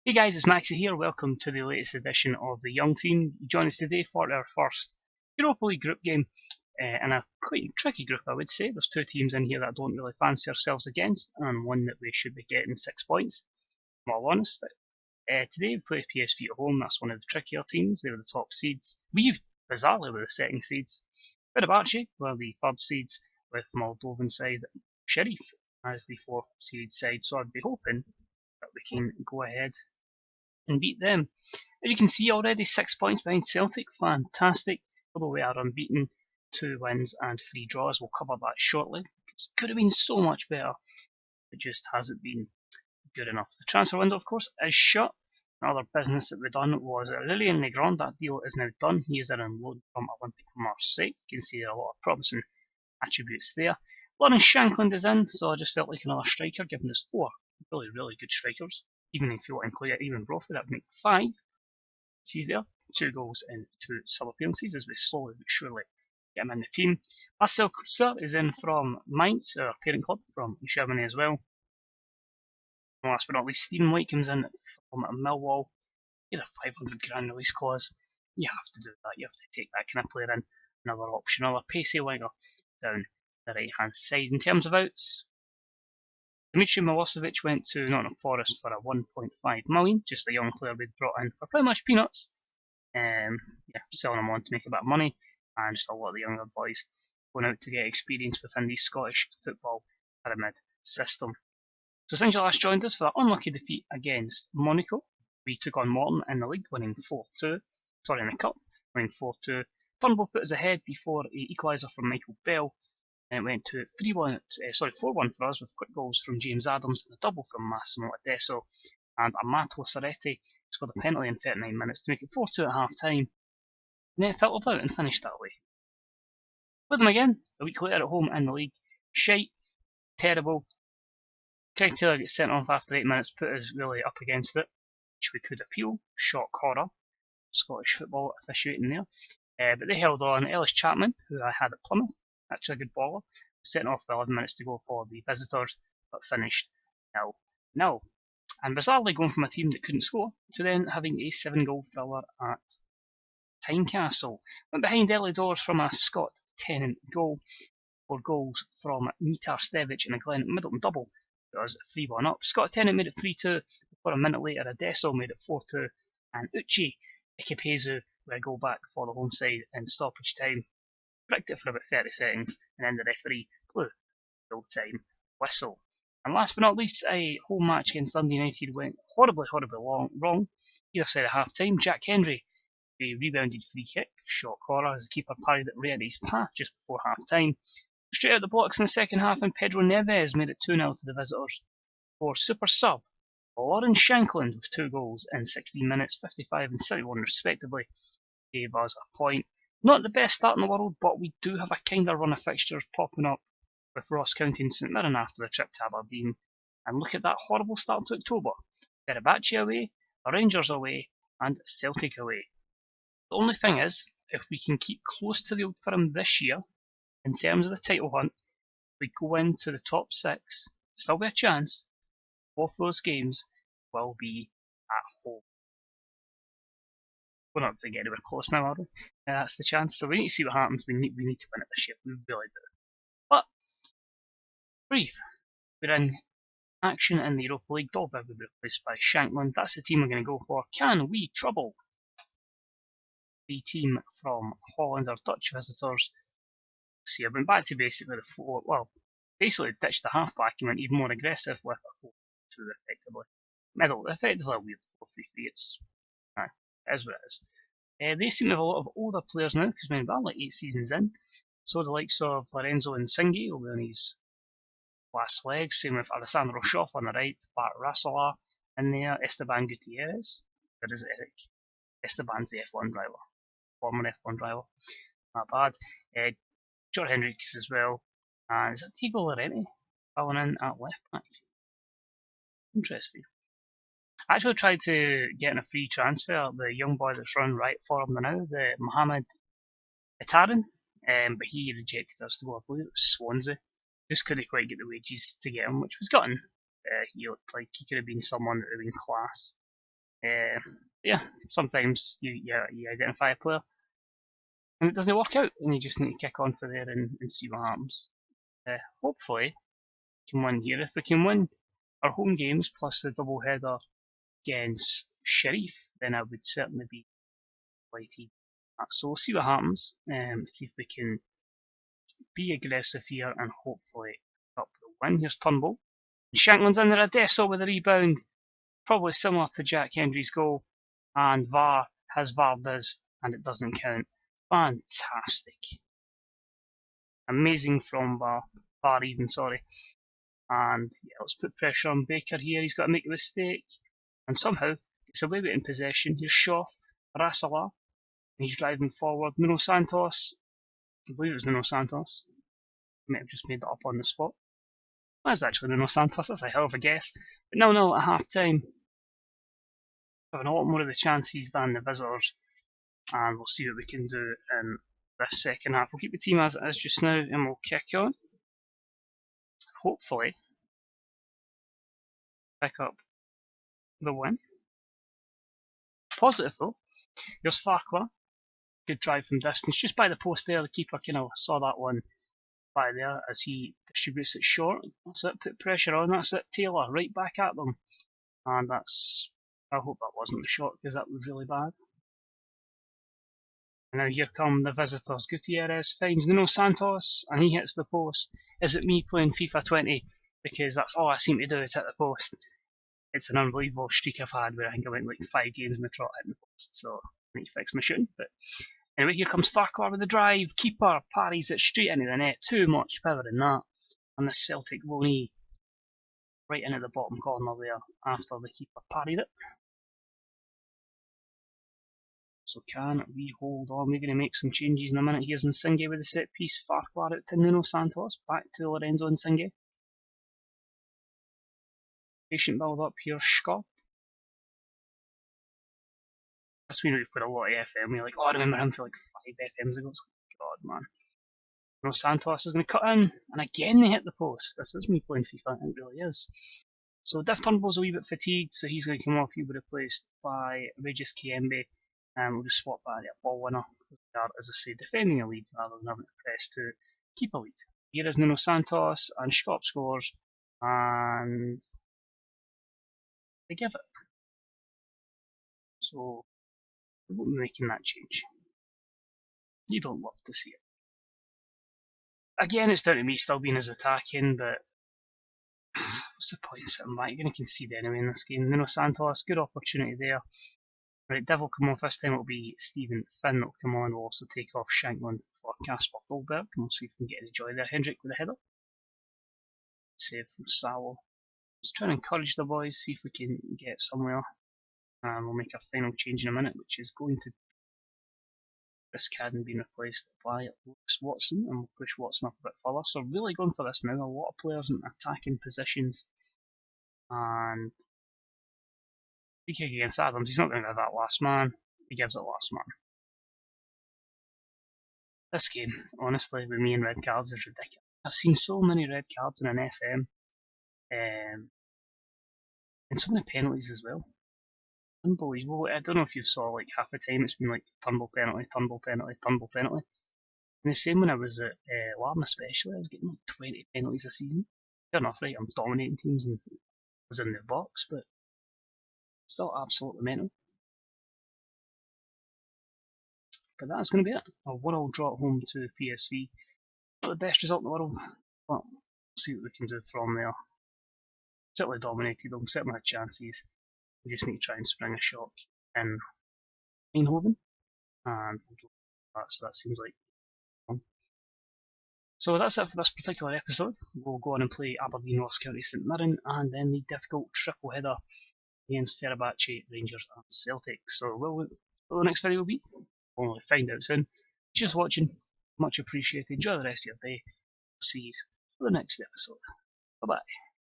Hey guys, it's Maxie here. Welcome to the latest edition of the Young Team. You join us today for our first Europa League group game in a quite tricky group, I would say. There's two teams in here that I don't really fancy ourselves against, and one that we should be getting 6 points. I'm all honest. Today we play PSV at home. That's one of the trickier teams. They were the top seeds. We bizarrely were the second seeds. Fenerbahce were the third seeds, with Moldovan side Sheriff as the fourth seed side. So I'd be hoping that we can go ahead and beat them. As you can see already, 6 points behind Celtic, fantastic. Although we are unbeaten, 2 wins and 3 draws. We'll cover that shortly. It could have been so much better. It just hasn't been good enough. The transfer window, of course, is shut. Another business that we've done was Lilian Negron. That deal is now done. He is in on loan from Olympic Marseille. You can see there are a lot of promising attributes there. Lawrence Shankland is in, so I just felt like another striker, giving us four really good strikers. Even if you want to include even Brophy, that would make 5. See there, 2 goals in 2 sub appearances as we slowly but surely get him in the team. Marcel Kreuzer is in from Mainz, our parent club from Germany as well. And last but not least, Stephen White comes in from Millwall. He has a 500 grand release clause. You have to do that. You have to take that kind of player in. Another option, another pacey winger down the right hand side. In terms of outs, Dmitry Milosevic went to Nottingham Forest for a 1.5 million, just a young player we'd brought in for pretty much peanuts. Selling him on to make a bit of money, and just a lot of the younger boys going out to get experience within the Scottish football pyramid system. So since you last joined us for that unlucky defeat against Monaco, we took on Morton in the league, winning 4-2. Sorry, in the cup, winning 4-2. Turnbull put us ahead before an equaliser from Michael Bell. And it went to 4-1 for us, with quick goals from James Adams and a double from Massimo Adesso. And Amato Serretti scored a penalty in 39 minutes to make it 4-2 at half time. And then it filtered out and finished that way. With them again, a week later at home in the league. Shite, terrible. Craig Taylor gets sent off after 8 minutes, put us really up against it, which we could appeal. Shock horror. Scottish football officiating there. But they held on. Ellis Chapman, who I had at Plymouth, actually a good baller, was sent off with 11 minutes to go for the visitors, but finished 0-0. And bizarrely going from a team that couldn't score to then having a 7-goal thriller at Tynecastle. Went behind early doors from a Scott Tennant goal. 4 goals from Mitar Stevic and a Glenn Middleton double. It was 3-1 up. Scott Tennant made it 3-2 before a minute later Adesso made it 4-2, and Uchi Ikepezu with a goal back for the home side in stoppage time. Pricked it for about 30 seconds, and then the referee blew the full-time whistle. And last but not least, a home match against Dundee United went horribly wrong. Either side of half-time, Jack Hendry, a rebounded free kick, shock horror, as the keeper parried it right at his path just before half-time. Straight out the blocks in the second half, and Pedro Neves made it 2-0 to the visitors. For super sub, Lawrence Shankland with 2 goals in 16 minutes, 55 and 71 respectively, gave us a point. Not the best start in the world, but we do have a kind of run of fixtures popping up with Ross County and St Mirren after the trip to Aberdeen. And look at that horrible start to October. Fenerbahce away, Rangers away, and Celtic away. The only thing is, if we can keep close to the Old Firm this year, in terms of the title hunt, we go into the top 6, still be a chance. Both those games will be at home. We're not going to get anywhere close now, are we? That's the chance. So we need to see what happens. We need to win it this year. We really do. But, brief. We're in action in the Europa League. Dolberg will be replaced by Shankland. That's the team we're going to go for. Can we trouble the team from Holland, our Dutch visitors? See, I went back to basically basically ditched the half-back and went even more aggressive with a 4-2 effectively. Effectively a weird 4-3-3. It's is what it is. They seem to have a lot of older players now, because we're like 8 seasons in. So the likes of Lorenzo Insigne will be on his last legs. Same with Alessandro Schoff on the right, Bart Rasselar in there, Esteban Gutierrez. There is Eric. Esteban's the F1 driver, former F1 driver. Not bad. George Hendricks as well. And is that Tigo Lorente falling in at left back? Interesting. I actually tried to get in a free transfer, the young boy that's run right for him now, the Mohamed Itaran, but he rejected us to go, I believe it was Swansea. Just couldn't quite get the wages to get him, which was gutting. He looked like he could have been someone that would have been class. Yeah, sometimes you identify a player and it doesn't work out, and you just need to kick on for there and see what happens. Hopefully, we can win here. If we can win our home games plus the double header against Sheriff, then I would certainly be delighted. So we'll see what happens. See if we can be aggressive here and hopefully up the win. Here's Turnbull. Shankland's under a Dessel with a rebound, probably similar to Jack Hendry's goal. And VAR has VAR'd us, and it doesn't count. Fantastic. Amazing from VAR even, sorry. And yeah, let's put pressure on Baker here. He's got to make a mistake. And somehow, it's away with in possession. Here's Shaw, Rasala. He's driving forward. Nuno Santos. I believe it was Nuno Santos. I might have just made that up on the spot. That's actually Nuno Santos. That's a hell of a guess. But 0-0 at half time. Having a lot more of the chances than the visitors. And we'll see what we can do in this second half. We'll keep the team as it is just now and we'll kick on. Hopefully, pick up the win. Positive though. Here's Farquhar. Good drive from distance. Just by the post there, the keeper kind of saw that one by there as he distributes it short. That's it, put pressure on. That's it, Taylor, right back at them. And that's, I hope that wasn't the shot because that was really bad. And now here come the visitors. Gutierrez finds Nuno Santos and he hits the post. Is it me playing FIFA 20? Because that's all I seem to do is hit the post. It's an unbelievable streak I've had where I think I went like 5 games in the trot hitting the post. So I need to fix my shooting. But anyway, here comes Farquhar with the drive. Keeper parries it straight into the net. Too much power in that. And the Celtic loanee right into the bottom corner there after the keeper parried it. So can we hold on? We're going to make some changes in a minute. Here's Nsinge with the set piece. Farquhar out to Nuno Santos. Back to Lorenzo Nsinge. Patient build up here. Schkop. That's when we've put a lot of FM. We're like, oh, I remember him for like 5 FMs ago. It's like, God, man. Nuno Santos is going to cut in. And again they hit the post. This is me playing FIFA. It really is. So Diff Turnbull's a wee bit fatigued. So he's going to come off. He'll be replaced by Regis Kiembe. And we'll just swap back to a ball winner. As I say, defending a lead rather than having to press to keep a lead. Here is Nuno Santos, and Schkop scores, and they give it. So, we won't be making that change. You don't love to see it. Again, it's down to me still being as attacking, but what's the point of sitting back? You're going to concede anyway in this game. Nuno Santos, good opportunity there. Right, Devil come off this time, it'll be Stephen Finn that'll come on. We'll also take off Shankland for Kasper Goldberg, and we'll see if we can get any joy there. Hendrick with a header. Save from Salo. Just trying to encourage the boys, see if we can get somewhere. And we'll make a final change in a minute, which is going to be Chris Cadden being replaced by Lewis Watson, and we'll push Watson up a bit further. So really going for this now, a lot of players in attacking positions. And free kick against Adams, he's not going to have that last man, he gives it last man. This game, honestly, with me and red cards is ridiculous. I've seen so many red cards in an FM, and so many penalties as well. Unbelievable. I don't know if you saw like half the time it's been like Turnbull penalty, Turnbull penalty, Turnbull penalty. And the same when I was at Larne especially, I was getting like 20 penalties a season. Fair enough, right, I'm dominating teams and I was in the box, but still absolutely mental. But that's going to be it. A world draw at home to PSV. Not the best result in the world, but we'll see what we can do from there. Certainly dominated them, certainly had chances. We just need to try and spring a shock in Eindhoven. And that seems like fun. So that's it for this particular episode. We'll go on and play Aberdeen, Ross County, St Mirren, and then the difficult triple header against Fenerbahce, Rangers and Celtic. So what the next video will be? We'll find out soon. Just watching, much appreciated. Enjoy the rest of your day. See you for the next episode. Bye bye.